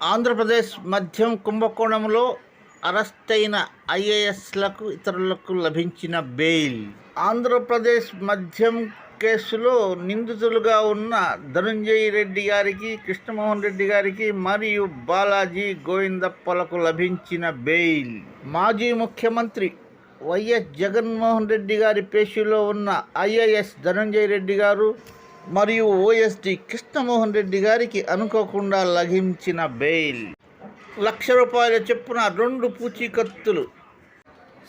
ఆంధ్రప్రదేశ్ మద్యం కుంభకోణంలో అరెస్టైన ఐఏఎస్లకు ఇతరులకు లభించిన బెయిల్. ఆంధ్రప్రదేశ్ మద్యం కేసులో నిందితులుగా ఉన్న ధనుంజయ రెడ్డి గారికి, కృష్ణమోహన్ రెడ్డి గారికి మరియు బాలాజీ గోవిందప్పలకు లభించిన బెయిల్. మాజీ ముఖ్యమంత్రి వైఎస్ జగన్మోహన్ రెడ్డి గారి పేషీలో ఉన్న ఐఏఎస్ ధనుంజయ రెడ్డి గారు మరియు ఓఎస్డి కృష్ణమోహన్ రెడ్డి గారికి అనుకోకుండా లభించిన బెయిల్. ₹1,00,000 చొప్పున 2 పూచీకత్తులు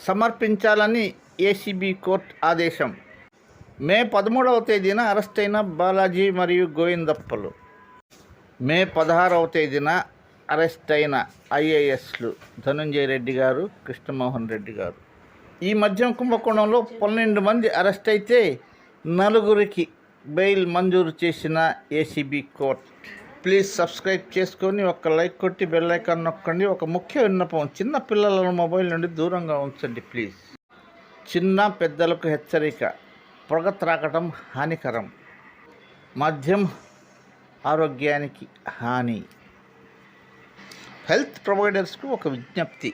సమర్పించాలని ఏసీబీ కోర్టు ఆదేశం. మే 13వ తేదీన అరెస్టైన బాలాజీ మరియు గోవిందప్పలు. మే 16వ తేదీన అరెస్టైన ఐఏఎస్లు ధనుంజయ రెడ్డి గారు, కృష్ణమోహన్ రెడ్డి గారు. ఈ మద్యం కుంభకోణంలో 12 మంది అరెస్ట్ అయితే 4కి బెయిల్ మంజూరు చేసిన ఏసీబీ కోర్ట్. ప్లీజ్ సబ్స్క్రైబ్ చేసుకొని ఒక లైక్ కొట్టి బెల్ ఐకాన్ నొక్కండి. ఒక ముఖ్య విన్నపం, చిన్న పిల్లలను మొబైల్ నుండి దూరంగా ఉంచండి ప్లీజ్. చిన్న పెద్దలకు హెచ్చరిక, పొగ త్రాగటం హానికరం. మద్యం ఆరోగ్యానికి హాని. హెల్త్ ప్రొవైడర్స్కు ఒక విజ్ఞప్తి.